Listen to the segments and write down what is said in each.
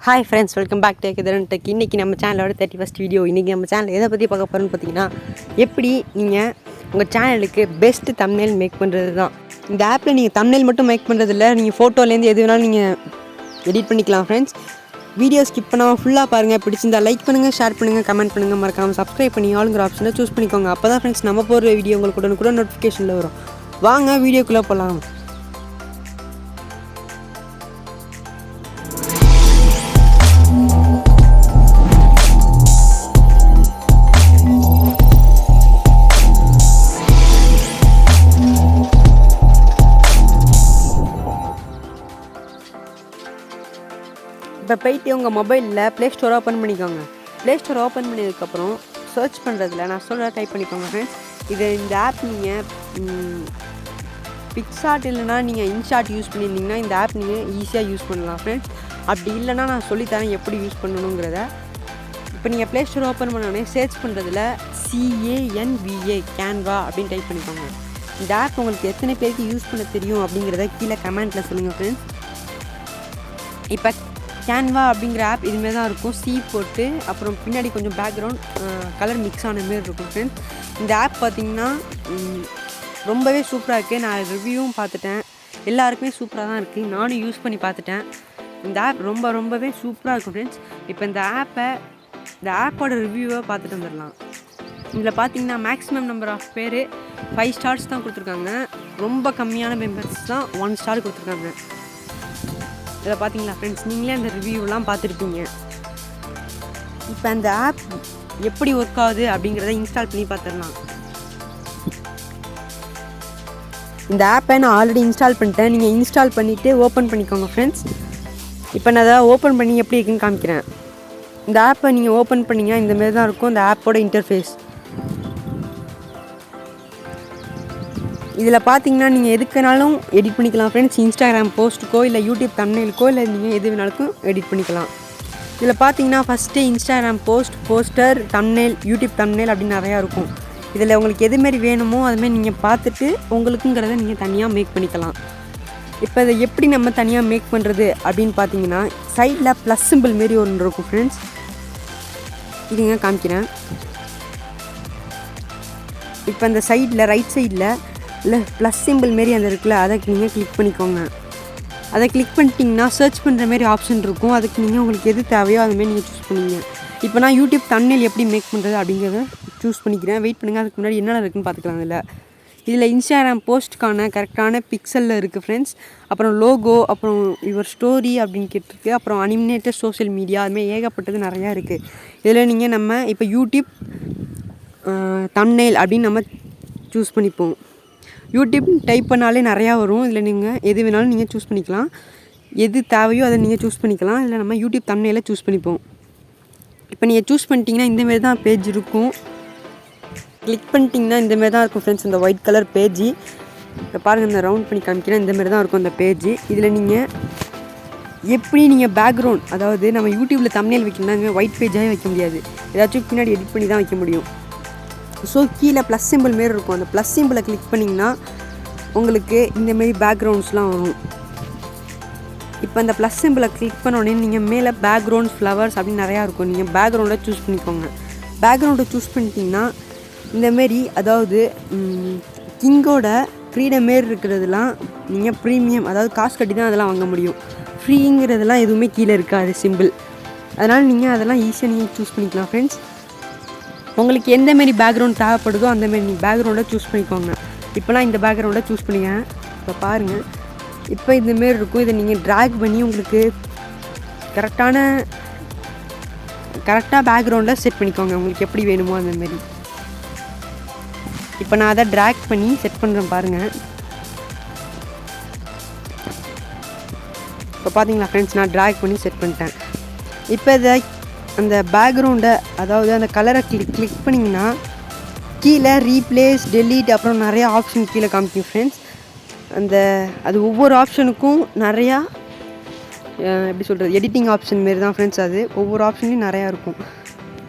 Hi friends, welcome back to dharanitech. இன்றைக்கி நம்ம சேனலோட 31st வீடியோ. இன்றைக்கி நம்ம சேனல் எதை பற்றி பார்க்க போகிறோன்னு பார்த்தீங்கன்னா, எப்படி நீங்கள் உங்கள் சேனலுக்கு பெஸ்ட்டு தம்ப்நெயில் மேக் பண்ணுறது தான். இந்த ஆப்பில் நீங்கள் தம்ப்நெயில் மட்டும் மேக் பண்ணுறதில்ல, நீங்கள் ஃபோட்டோலேருந்து எது வேணாலும் நீங்கள் எடிட் பண்ணிக்கலாம் ஃப்ரெண்ட்ஸ். வீடியோ ஸ்கிப் பண்ணாமல் ஃபுல்லாக பாருங்கள். பிடிச்சிருந்தா லைக் பண்ணுங்கள், ஷேர் பண்ணுங்கள், கமெண்ட் பண்ணுங்கள், மறக்காமல் சப்ஸ்கிரைப் பண்ணி ஆளுங்கிற ஆப்ஷனை சூஸ் பண்ணிக்கோங்க. அப்போ தான் ஃப்ரெண்ட்ஸ் நம்ம போகிற வீடியோ உங்களுக்கு கூட நோட்டிஃபிகேஷனில் வரும். வாங்க வீடியோக்குள்ளே போகலாம். இப்போ போய்ட்டு உங்கள் மொபைலில் ப்ளே ஸ்டோர் ஓப்பன் பண்ணிக்கோங்க. ப்ளே ஸ்டோர் ஓப்பன் பண்ணதுக்கப்புறம் சர்ச் பண்ணுறதுல நான் சொல்கிற டைப் பண்ணிக்கோங்க ஃப்ரெண்ட்ஸ். இந்த ஆப் நீங்கள் பிக்சார்ட் இல்லைனா நீங்கள் இன்ஷார்ட் யூஸ் பண்ணியிருந்தீங்கன்னா இந்த ஆப் நீங்கள் ஈஸியாக யூஸ் பண்ணலாம் ஃப்ரெண்ட்ஸ். அப்படி இல்லைனா நான் சொல்லித்தரேன் எப்படி யூஸ் பண்ணணுங்கிறத. இப்போ நீங்கள் ப்ளே ஸ்டோர் ஓப்பன் பண்ணோடனே சர்ச் பண்ணுறதுல CANVA கேன்வா அப்படின்னு டைப் பண்ணிக்கோங்க. இந்த ஆப் உங்களுக்கு எத்தனை பேருக்கு யூஸ் பண்ண தெரியும் அப்படிங்கிறத கீழே கமெண்ட்டில் சொல்லுங்கள் ஃப்ரெண்ட்ஸ். இப்போ கேன்வா அப்படிங்கிற ஆப் இதுமாரி தான் இருக்கும். போட்டு அப்புறம் பின்னாடி கொஞ்சம் பேக்ரவுண்ட் கலர் மிக்ஸ் ஆன மாரி இருக்கும் ஃப்ரெண்ட்ஸ். இந்த ஆப் பார்த்திங்கன்னா ரொம்பவே சூப்பராக இருக்குது. நான் ரிவ்யூவும் பார்த்துட்டேன், எல்லாருக்குமே சூப்பராக தான் இருக்குது. நானும் யூஸ் பண்ணி பார்த்துட்டேன். இந்த ஆப் ரொம்பவே சூப்பராக இருக்கும் ஃப்ரெண்ட்ஸ். இப்போ இந்த ஆப்போட ரிவ்யூவை பார்த்துட்டு வந்துடலாம். இதில் பார்த்திங்கன்னா மேக்ஸிமம் நம்பர் ஆஃப் பேர் 5 ஸ்டார்ஸ் தான் கொடுத்துருக்காங்க. ரொம்ப கம்மியான மெம்பர்ஸ் தான் 1 ஸ்டார் கொடுத்துருக்காங்க. இதில் பார்த்தீங்களா ஃப்ரெண்ட்ஸ், நீங்களே அந்த ரிவ்யூலாம் பார்த்துருப்பீங்க. இப்போ அந்த ஆப் எப்படி ஒர்க் ஆகுது அப்படிங்கிறத இன்ஸ்டால் பண்ணி பார்த்துடலாம். இந்த ஆப்பை நான் ஆல்ரெடி இன்ஸ்டால் பண்ணிட்டேன். நீங்கள் இன்ஸ்டால் பண்ணிவிட்டு ஓப்பன் பண்ணிக்கோங்க ஃப்ரெண்ட்ஸ். இப்போ நான் அதை ஓப்பன் பண்ணி எப்படி இருக்குன்னு காமிக்கிறேன். இந்த ஆப்பை நீங்கள் ஓப்பன் பண்ணிங்கன்னா இந்தமாரி தான் இருக்கும் இந்த ஆப்போட இன்டர்ஃபேஸ். இதில் பார்த்தீங்கன்னா நீங்கள் எதுக்குனாலும் எடிட் பண்ணிக்கலாம் ஃப்ரெண்ட்ஸ். இன்ஸ்டாகிராம் போஸ்ட்டுக்கோ இல்லை யூடியூப் தம்ப்நெயிலுக்கோ இல்லை நீங்கள் எது வேணாலும் எடிட் பண்ணிக்கலாம். இதில் பார்த்தீங்கன்னா first Instagram poster, thumbnail, YouTube thumbnail அப்படின்னு நிறையா இருக்கும். இதில் உங்களுக்கு எதுமாரி வேணுமோ அதுமாரி நீங்கள் பார்த்துட்டு உங்களுக்குங்கிறத நீங்கள் தனியாக மேக் பண்ணிக்கலாம். இப்போ இதை எப்படி நம்ம தனியாக மேக் பண்ணுறது அப்படின்னு பார்த்தீங்கன்னா, சைடில் ப்ளஸ் சிம்பிள் மாரி ஒன்று இருக்கும் ஃப்ரெண்ட்ஸ். இதுங்க காமிக்கிறேன். இப்போ அந்த சைடில் ரைட் சைடில் இல்லை ப்ளஸ் சிம்பிள் மாரி அந்த இருக்குல்ல, அதை நீங்கள் கிளிக் பண்ணிக்கோங்க. அதை கிளிக் பண்ணிட்டீங்கன்னா சர்ச் பண்ணுற மாரி ஆப்ஷன் இருக்கும். அதுக்கு நீங்கள் உங்களுக்கு எது தேவையோ அதுமாரி நீங்கள் சூஸ் பண்ணிங்க. இப்போ நான் யூடியூப் தம்ப்நெயில் எப்படி மேக் பண்ணுறது அப்படிங்கிறத சூஸ் பண்ணிக்கிறேன். வெயிட் பண்ணுங்கள், அதுக்கு முன்னாடி என்னென்ன இருக்குதுன்னு பார்த்துக்கலாம். இதில் இன்ஸ்டாகிராம் போஸ்ட்டுக்கான கரெக்டான பிக்சலில் இருக்குது ஃப்ரெண்ட்ஸ். அப்புறம் லோகோ, அப்புறம் யுவர் ஸ்டோரி அப்படின்னு கேட்டிருக்கு. அப்புறம் அனிமேட்டட் சோஷியல் மீடியா, அதுமாதிரி ஏகப்பட்டது நிறையா இருக்குது. இதில் நம்ம இப்போ யூடியூப் தம்ப்நெயில் அப்படின்னு நம்ம சூஸ் பண்ணிப்போம். யூடியூப் டைப் பண்ணாலே நிறையா வரும். இதில் நீங்கள் எது வேணாலும் நீங்கள் சூஸ் பண்ணிக்கலாம். எது தேவையோ அதை நீங்கள் சூஸ் பண்ணிக்கலாம். இல்லை நம்ம யூடியூப் தம்ப்நெயிலை சூஸ் பண்ணிப்போம். இப்போ நீங்கள் சூஸ் பண்ணிட்டீங்கன்னா இந்தமாரி தான் பேஜ் இருக்கும். கிளிக் பண்ணிட்டீங்கன்னா இந்தமாரி தான் இருக்கும் ஃப்ரெண்ட்ஸ், இந்த ஒயிட் கலர் பேஜ். இப்போ பாருங்கள், இந்த ரவுண்ட் பண்ணி காமிக்கிறேன். இந்தமாரி தான் இருக்கும் இந்த பேஜ். இதில் நீங்கள் எப்படி நீங்கள் பேக்ரவுண்ட், அதாவது நம்ம யூடியூப்பில் தம்ப்நெயில் வைக்கணும்னா ஒயிட் பேஜாகவே வைக்க முடியாது, ஏதாச்சும் பின்னாடி எடிட் பண்ணி தான் வைக்க முடியும். ஸோ கீழே ப்ளஸ் சிம்பிள் மாரி இருக்கும். அந்த ப்ளஸ் சிம்பிளை கிளிக் பண்ணிங்கன்னா உங்களுக்கு இந்தமாரி பேக்ரவுண்ட்ஸ்லாம் வரும். இப்போ அந்த ப்ளஸ் சிம்பிளை கிளிக் பண்ணோடனே நீங்கள் மேலே பேக்ரவுண்ட்ஸ், ஃப்ளவர்ஸ் அப்படின்னு நிறையா இருக்கும். நீங்கள் பேக்ரவுண்டை சூஸ் பண்ணிக்கோங்க. பேக்ரவுண்டை சூஸ் பண்ணிட்டீங்கன்னா இந்தமாரி, அதாவது கிங்கோட ஃப்ரீடம் மாரி இருக்கிறதுலாம் நீங்கள் ப்ரீமியம், அதாவது காசு கட்டி தான் அதெல்லாம் வாங்க முடியும். ஃப்ரீங்கிறதெல்லாம் எதுவுமே கீழே இருக்காது சிம்பிள். அதனால் நீங்கள் அதெல்லாம் ஈஸியாக நீங்கள் சூஸ் பண்ணிக்கலாம் ஃப்ரெண்ட்ஸ். உங்களுக்கு எந்தமாரி பேக்ரவுண்ட் தேவைப்படுதோ அந்தமாரி நீங்கள் பேக்ரவுண்டை சூஸ் பண்ணிக்கோங்க. இப்போலாம் இந்த பேக்ரவுண்டை சூஸ் பண்ணிக்கேன். இப்போ பாருங்கள், இப்போ இந்தமாரி இருக்கும். இதை நீங்கள் ட்ராக் பண்ணி உங்களுக்கு கரெக்டாக பேக்ரவுண்டை செட் பண்ணிக்கோங்க, உங்களுக்கு எப்படி வேணுமோ அந்தமாரி. இப்போ நான் அதை ட்ராக் பண்ணி செட் பண்ணுறேன் பாருங்கள். இப்போ பார்த்தீங்களா ஃப்ரெண்ட்ஸ், நான் ட்ராக் பண்ணி செட் பண்ணிட்டேன். இப்போ இதை அந்த பேக்ரவுண்டை, அதாவது அந்த கலரை கிளிக் பண்ணிங்கன்னா கீழே ரீப்ளேஸ், டெலீட், அப்புறம் நிறையா ஆப்ஷன் கீழே காமிக்கும் ஃப்ரெண்ட்ஸ். அது ஒவ்வொரு ஆப்ஷனுக்கும் நிறையா எப்படி சொல்கிறது, எடிட்டிங் ஆப்ஷன் மாரி தான் ஃப்ரெண்ட்ஸ். அது ஒவ்வொரு ஆப்ஷன்லையும் நிறையா இருக்கும்.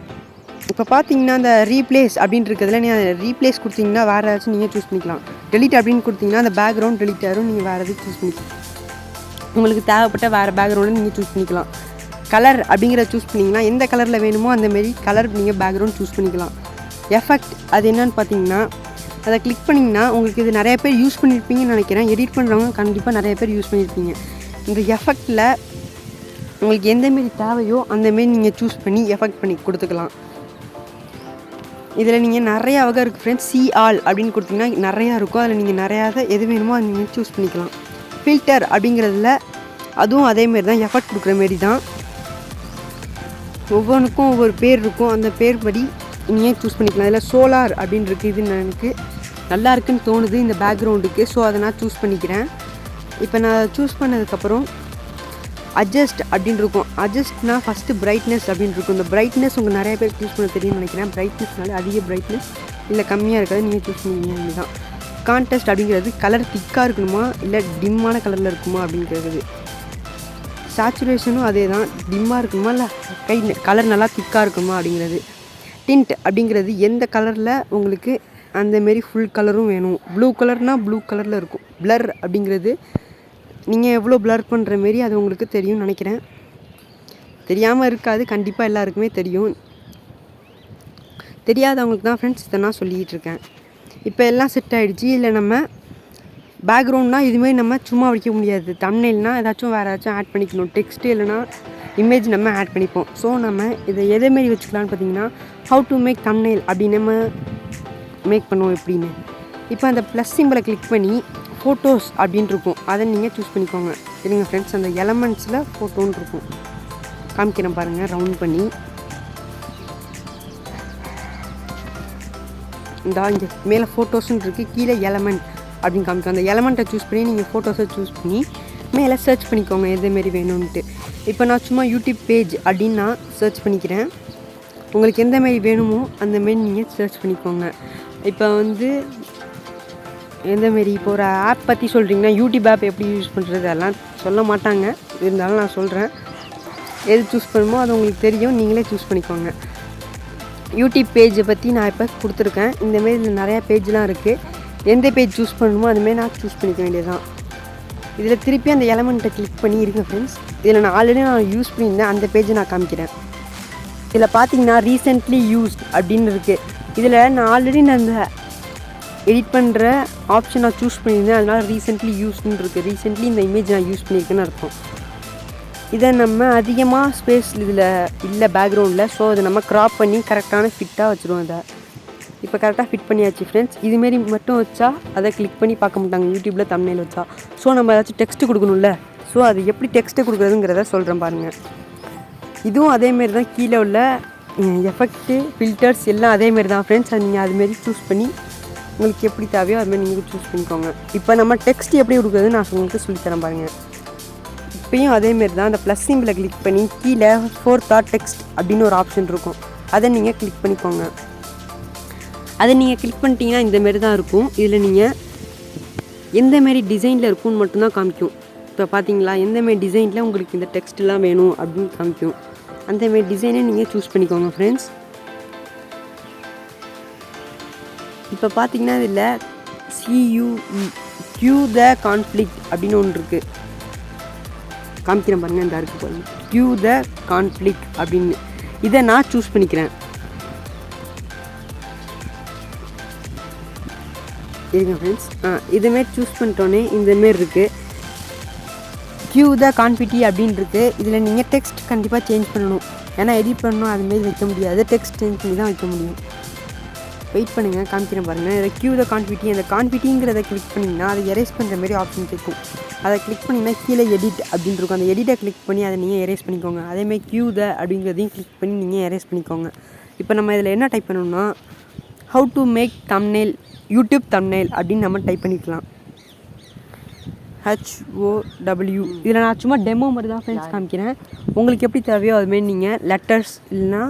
இப்போ பார்த்தீங்கன்னா அந்த ரீப்ளேஸ் அப்படின்னு இருக்கிறதுல நீங்கள் ரீப்ளேஸ் கொடுத்தீங்கன்னா வேறு ஏதாச்சும் நீங்கள் சூஸ் பண்ணிக்கலாம். டெலீட் அப்படின்னு கொடுத்தீங்கன்னா அந்த பேக்ரவுண்ட் டெலீட் ஆகும், நீங்கள் வேறு எதுவும் சூஸ் பண்ணிக்கலாம். உங்களுக்கு தேவைப்பட்ட வேறு பேக்ரவுண்டை நீங்கள் சூஸ் பண்ணிக்கலாம். கலர் அப்படிங்கிறத சூஸ் பண்ணிங்கன்னா எந்த கலரில் வேணுமோ அந்தமாரி கலர் நீங்கள் பேக்ரவுண்ட் சூஸ் பண்ணிக்கலாம். எஃபெக்ட் அது என்னென்னு பார்த்தீங்கன்னா அதை கிளிக் பண்ணிங்கன்னா உங்களுக்கு இது நிறைய பேர் யூஸ் பண்ணியிருப்பீங்கன்னு நினைக்கிறேன். எடிட் பண்ணுறவங்க கண்டிப்பாக நிறைய பேர் யூஸ் பண்ணியிருப்பீங்க. இந்த எஃபெக்டில் உங்களுக்கு எந்தமாரி தேவையோ அந்தமாரி நீங்கள் சூஸ் பண்ணி எஃபெக்ட் பண்ணி கொடுத்துக்கலாம். இதில் நீங்கள் நிறையா வகை இருக்குது ஃப்ரெண்ட்ஸ். சி ஆல் அப்படின்னு கொடுத்திங்கன்னா நிறையா இருக்கும். அதில் நீங்கள் நிறையா எது வேணுமோ அதை நீங்கள் சூஸ் பண்ணிக்கலாம். ஃபில்டர் அப்படிங்கிறதுல அதுவும் அதேமாரி தான், எஃபெக்ட் கொடுக்குற மாரி தான். ஒவ்வொன்றுக்கும் ஒவ்வொரு பேர் இருக்கும். அந்த பேர் படி நீங்கள் சூஸ் பண்ணிக்கலாம். இதில் சோலார் அப்படின்னு இருக்குது. இது எனக்கு நல்லா இருக்குன்னு தோணுது இந்த பேக்ரவுண்டுக்கு. ஸோ அதை நான் சூஸ் பண்ணிக்கிறேன். இப்போ நான் சூஸ் பண்ணதுக்கப்புறம் அட்ஜஸ்ட் அப்படின்னு இருக்கும். அட்ஜஸ்ட்னா ஃபஸ்ட்டு பிரைட்னஸ் அப்படின்னு இருக்கும். இந்த பிரைட்னஸ் உங்களுக்கு நிறைய பேர் சூஸ் பண்ண தெரியும்னு நினைக்கிறேன். பிரைட்னஸ்னால அதிக பிரைட்னஸ் இல்லை கம்மியாக இருக்காது, நீங்கள் சூஸ் பண்ணிக்கிங்க. இதுதான் கான்டெஸ்ட் அப்படிங்கிறது. கலர் திக்காக இருக்கணுமா இல்லை டிம்மான கலரில் இருக்குமா அப்படிங்கிறது. சேச்சுரேஷனும் அதே தான், டிம்மாக இருக்கணுமா இல்லை கலர் நல்லா திக்காக இருக்குமா அப்படிங்கிறது. டிண்ட் அப்படிங்கிறது எந்த கலரில் உங்களுக்கு அந்தமாரி ஃபுல் கலரும் வேணும். ப்ளூ கலர்னால் ப்ளூ கலரில் இருக்கும். பிளர் அப்படிங்கிறது நீங்கள் எவ்வளோ பிளர் பண்ணுற மாரி அது உங்களுக்கு தெரியும்னு நினைக்கிறேன். தெரியாமல் இருக்காது, கண்டிப்பாக எல்லாருக்குமே தெரியும். தெரியாதவங்களுக்கு தான் ஃப்ரெண்ட்ஸ் இதை நான் சொல்லிகிட்டு இருக்கேன். இப்போ எல்லாம் செட் ஆகிடுச்சு. இல்லை நம்ம பேக்ரவுண்ட்னால் இதுமாரி நம்ம சும்மா வைக்க முடியாது. தம்ப்நெயில்னால் ஏதாச்சும் வேறு ஏதாச்சும் ஆட் பண்ணிக்கணும். டெக்ஸ்ட்டு இல்லைனா இமேஜ் நம்ம ஆட் பண்ணிப்போம். ஸோ நம்ம இதை எதேமாரி வச்சுக்கலான்னு பார்த்தீங்கன்னா ஹவு டு மேக் தம்ப்நெயில் அப்படின்னு நம்ம மேக் பண்ணுவோம் எப்படின்னு. இப்போ அந்த ப்ளஸ் சிம்பிளை கிளிக் பண்ணி ஃபோட்டோஸ் அப்படின்ட்டு இருக்கும், அதை நீங்கள் சூஸ் பண்ணிக்கோங்க. சரிங்க ஃப்ரெண்ட்ஸ், அந்த எலமெண்ட்ஸில் ஃபோட்டோன்னு இருக்கும். காமிக்கிறேன் பாருங்கள், ரவுண்ட் பண்ணி. இங்கே மேலே ஃபோட்டோஸ்ன்னு இருக்குது, கீழே எலமெண்ட் அப்படின்னு காமிக்கும். அந்த எலமெண்ட்டை சூஸ் பண்ணி நீங்கள் ஃபோட்டோஸை சூஸ் பண்ணி மேலே சர்ச் பண்ணிக்கோங்க எதேமாரி வேணும்ன்ட்டு. இப்போ நான் சும்மா யூடியூப் பேஜ் அப்படின்னு நான் சர்ச் பண்ணிக்கிறேன். உங்களுக்கு எந்தமாரி வேணுமோ அந்தமாரி நீங்கள் சர்ச் பண்ணிக்கோங்க. இப்போ எந்தமாரி இப்போ ஒரு ஆப் பற்றி சொல்கிறீங்கன்னா யூடியூப் ஆப் எப்படி யூஸ் பண்ணுறது அதெல்லாம் சொல்ல மாட்டாங்க. இருந்தாலும் நான் சொல்கிறேன். எது சூஸ் பண்ணுமோ அது உங்களுக்கு தெரியும், நீங்களே சூஸ் பண்ணிக்கோங்க. யூடியூப் பேஜை பற்றி நான் இப்போ கொடுத்துருக்கேன். இந்தமாரி இதில் நிறையா பேஜ்லாம் இருக்குது. எந்த பேஜ் சூஸ் பண்ணணுமோ அதுமாரி நான் சூஸ் பண்ணிக்க வேண்டியதுதான். இதில் திருப்பி அந்த எலமெண்ட்டை கிளிக் பண்ணி இருங்க ஃப்ரெண்ட்ஸ். இதில் நான் ஆல்ரெடி யூஸ் பண்ணியிருந்தேன், அந்த பேஜை நான் காமிக்கிறேன். இதில் பார்த்தீங்கன்னா ரீசெண்ட்லி யூஸ்ட் அப்படின்னு இருக்குது. இதில் நான் ஆல்ரெடி அந்த எடிட் பண்ணுற ஆப்ஷன் நான் சூஸ் பண்ணியிருந்தேன், அதனால் ரீசெண்ட்லி யூஸ்ன்னு இருக்குது. ரீசெண்ட்லி இந்த இமேஜ் நான் யூஸ் பண்ணியிருக்கேன்னு அர்த்தம். இதை நம்ம அதிகமாக ஸ்பேஸ் இதில் இல்லை பேக்ரவுண்டில். ஸோ அதை நம்ம க்ராப் பண்ணி கரெக்டான ஃபிட்டாக வச்சுருவோம். அதை இப்போ கரெக்டாக ஃபிட் பண்ணியாச்சு ஃப்ரெண்ட்ஸ். இதுமாரி மட்டும் வச்சா அதை கிளிக் பண்ணி பார்க்க மாட்டாங்க யூடியூப்பில் தம்ப்நெயில் வச்சா. ஸோ நம்ம ஏதாச்சும் டெக்ஸ்ட்டு கொடுக்கணும்ல, ஸோ அது எப்படி டெக்ஸ்ட்டு கொடுக்குறதுங்கிறத சொல்கிறேன் பாருங்கள். இதுவும் அதேமாரி தான், கீழே உள்ள எஃபெக்ட்டு ஃபில்டர்ஸ் எல்லாம் அதேமாரி தான் ஃப்ரெண்ட்ஸ். அது நீங்கள் அதுமாரி சூஸ் பண்ணி உங்களுக்கு எப்படி தேவையோ அதுமாதிரி நீங்கள் சூஸ் பண்ணிக்கோங்க. இப்போ நம்ம டெக்ஸ்ட் எப்படி கொடுக்குறதுன்னு நான் உங்களுக்கு சொல்லித்தரேன் பாருங்கள். இப்போயும் அதேமாரி தான், அந்த ப்ளஸ் சிம்பிளை கிளிக் பண்ணி கீழே ஃபோர்த் டெக்ஸ்ட் அப்படின்னு ஒரு ஆப்ஷன் இருக்கும், அதை நீங்கள் கிளிக் பண்ணிக்கோங்க. அதை நீங்கள் கிளிக் பண்ணிட்டீங்கன்னா இந்தமாரி தான் இருக்கும். இதில் நீங்கள் எந்தமாரி டிசைனில் இருக்கும்னு மட்டும்தான் காமிக்கும். இப்போ பார்த்தீங்களா, எந்தமாரி டிசைனில் உங்களுக்கு இந்த டெக்ஸ்ட்லாம் வேணும் அப்படின்னு காமிக்கும். அந்தமாரி டிசைனை நீங்கள் சூஸ் பண்ணிக்கோங்க ஃப்ரெண்ட்ஸ். இப்போ பார்த்தீங்கன்னா இதில் CUE க்யூ த கான்ஃப்ளிக்ட் அப்படின்னு ஒன்று இருக்குது. காமிக்கிறேன் பாருங்கள், இந்த இருக்குது பாருங்கள், க்யூ த கான்ஃப்ளிக்ட் அப்படின்னு. இதை நான் சூஸ் பண்ணிக்கிறேன். இருங்க ஃப்ரெண்ட்ஸ், இதுமாரி சூஸ் பண்ணிட்டோன்னே இந்தமாரி இருக்குது, க்யூ த கான்ஃபிட்டி அப்படின்னு இருக்குது. இதில் நீங்கள் டெக்ஸ்ட் கண்டிப்பாக சேஞ்ச் பண்ணணும். ஏன்னா எடிட் பண்ணணும் அதுமாரி வைக்க முடியாது, டெக்ஸ்ட் சேஞ்ச் பண்ணி தான் வைக்க முடியும். வெயிட் பண்ணுங்கள், காமிக்கிறேன் பாருங்கள். இதை க்யூ த கான்ஃபிட்டி, அந்த கான்ஃபிட்டிங்கிறத கிளிக் பண்ணிங்கன்னா அதை எரேஸ் பண்ணுற மாதிரி ஆப்ஷன் கேட்கும். அதை கிளிக் பண்ணிங்கன்னா கீழே எடிட் அப்படின்னு இருக்கும். அந்த எடிட்டை கிளிக் பண்ணி அதை நீங்கள் எரேஸ் பண்ணிக்கோங்க. அதேமாதிரி க்யூ த அப்படிங்கிறதையும் கிளிக் பண்ணி நீங்கள் எரேஸ் பண்ணிக்கோங்க. இப்போ நம்ம இதில் என்ன டைப் பண்ணணும்னா how to make thumbnail YouTube thumbnail அப்படின்னு நம்ம டைப் பண்ணிக்கலாம். HOW. இதில் நான் சும்மா டெமோ மாதிரி தான் ஃப்ரெண்ட்ஸ் காமிக்கிறேன். உங்களுக்கு எப்படி தேவையோ அதுமாரி நீங்கள் லெட்டர்ஸ் இல்லைனா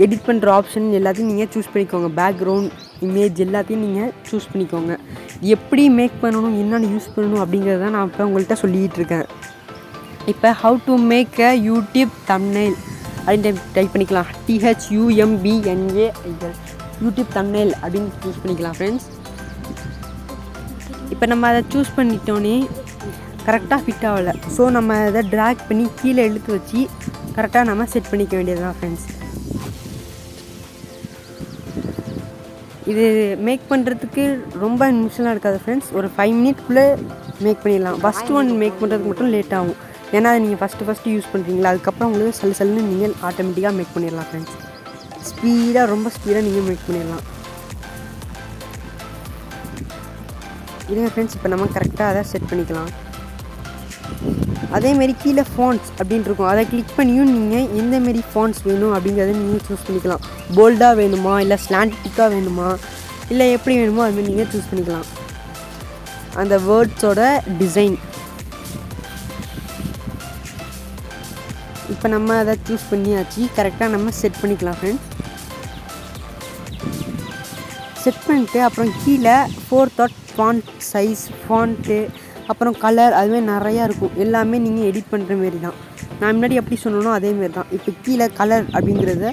எடிட் பண்ணுற ஆப்ஷன் எல்லாத்தையும் நீங்கள் சூஸ் பண்ணிக்கோங்க. பேக்ரவுண்ட், இமேஜ் எல்லாத்தையும் நீங்கள் சூஸ் பண்ணிக்கோங்க. எப்படி மேக் பண்ணணும், என்னென்னு யூஸ் பண்ணணும் அப்படிங்கிறத நான் இப்போ உங்கள்கிட்ட சொல்லிகிட்டு இருக்கேன். இப்போ how to make a YouTube thumbnail அப்படின்னு டைப் பண்ணிக்கலாம். THUMBNAIL யூடியூப் தம்ப்நெயில் அப்படின்னு சூஸ் பண்ணிக்கலாம் ஃப்ரெண்ட்ஸ். இப்போ நம்ம அதை சூஸ் பண்ணிட்டோன்னே கரெக்டாக ஃபிட் ஆகலை. ஸோ நம்ம அதை ட்ராக் பண்ணி கீழே இழுத்து வச்சு கரெக்டாக நம்ம செட் பண்ணிக்க வேண்டியது தான் ஃப்ரெண்ட்ஸ். இது மேக் பண்ணுறதுக்கு ரொம்ப நிமிஷம்லாம் இருக்காது ஃப்ரெண்ட்ஸ். ஒரு 5 மினிட்குள்ளே மேக் பண்ணிடலாம். ஃபஸ்ட்டு ஒன் மேக் பண்ணுறதுக்கு மட்டும் லேட் ஆகும். ஏன்னா அதை நீங்கள் ஃபஸ்ட்டு யூஸ் பண்ணுறீங்களா, அதுக்கப்புறம் உங்களுக்கு சல்லுன்னு நீங்கள் ஆட்டோமேட்டிக்காக மேக் பண்ணிடலாம் ஃப்ரெண்ட்ஸ். ரொம்ப ஸ்பீடாக நீங்கள் மேக் பண்ணிடலாம். இதுங்க ஃப்ரெண்ட்ஸ், இப்போ நம்ம கரெக்டாக அதை செட் பண்ணிக்கலாம். அதேமாரி கீழே ஃபாண்ட்ஸ் அப்படின்னு இருக்கும், அதை கிளிக் பண்ணியும் நீங்கள் எந்தமாரி ஃபாண்ட்ஸ் வேணும் அப்படிங்கிறத நீங்கள் சூஸ் பண்ணிக்கலாம். போல்டாக வேணுமா, இல்லை ஸ்லாண்டிக்காக வேணுமா, இல்லை எப்படி வேணுமோ அதுமாதிரி நீங்கள் சூஸ் பண்ணிக்கலாம். அந்த வேர்ட்ஸோட டிசைன் இப்போ நம்ம அதை சூஸ் பண்ணியாச்சு. கரெக்டாக நம்ம செட் பண்ணிக்கலாம் ஃப்ரெண்ட்ஸ். செட் பண்ணிட்டு அப்புறம் கீழே 4 ஃபாண்ட் சைஸ், ஃபாண்ட்டு, அப்புறம் கலர், அதுமாதிரி நிறையா இருக்கும். எல்லாமே நீங்கள் எடிட் பண்ணுற மாரி தான். நான் முன்னாடி எப்படி சொன்னனோ அதேமாரி தான். இப்போ கீழே கலர் அப்படிங்கிறத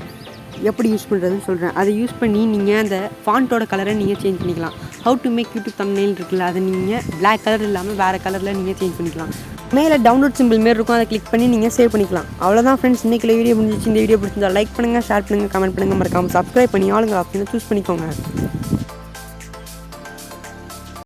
எப்படி யூஸ் பண்ணுறதுன்னு சொல்கிறேன். அதை யூஸ் பண்ணி நீங்கள் அந்த ஃபாண்ட்டோட கலரை நீங்கள் சேஞ்ச் பண்ணிக்கலாம். How to make YouTube thumbnail இருக்குல்ல, அதை நீங்கள் பிளாக் கலர் இல்லாமல் வேறு கலரில் நீங்கள் சேஞ்ச் பண்ணிக்கலாம். மேலே டவுன்லோட் சிம்பிள் மாரி இருக்கும், அதை கிளிக் பண்ணி நீங்கள் சேவ் பண்ணிக்கலாம். அவ்வளோதான் ஃப்ரெண்ட்ஸ், இன்றைக்கி வீடியோ முடிஞ்சிச்சு. இந்த வீடியோ பிடிச்சிருந்தா லைக் பண்ணுங்கள், ஷேர் பண்ணுங்கள், கமெண்ட் பண்ணுங்கள், மறக்காமல் சப்ஸ்கிரைப் பண்ணி ஆளுங்க அப்படின்னு சூஸ் பண்ணிக்கோங்க.